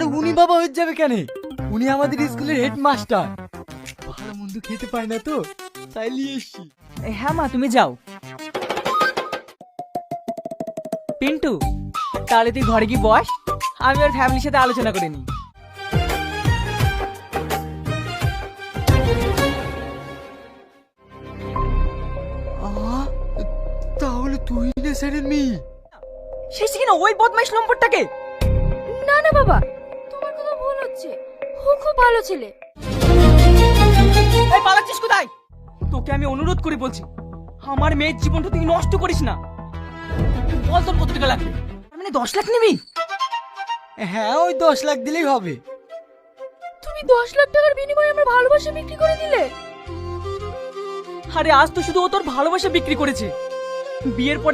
আরে উনি বাবা হয়ে যাবে কেন? উনি আমাদের স্কুলের হেডমাস্টার। ভালো মন্দ খেতে পায় না তো, তাই নিয়ে এসছি। হ্যাঁ মা, তুমি যাও। পিন্টু, তাহলে তুই ঘরে কি বস, আমি ওর ফ্যামিলির সাথে আলোচনা করে নি। তাহলে তুই না স্যারের মেয়ে? শেষ কিনা ওই বদমাইশ নম্বরটাকে। না না বাবা, তোমার কথা ভুল হচ্ছে। ও খুব ভালো ছেলে। এই পালাচ্ছিস কোথায়? তোকে আমি অনুরোধ করে বলছি, আমার মেয়ের জীবনটা তুই নষ্ট করিস না। বল তোর কত টাকা লাগবে? মানে 10 লাখ নিবি? হ্যাঁ, ওই 10 লাখ দিলেই হবে। তুমি 10 লাখ টাকার বিনিময়ে আমার ভালোবাসা বিক্রি করে দিলে? আরে আজ তো শুধু ও তোর ভালোবাসা বিক্রি করেছে, বিয়ের পরে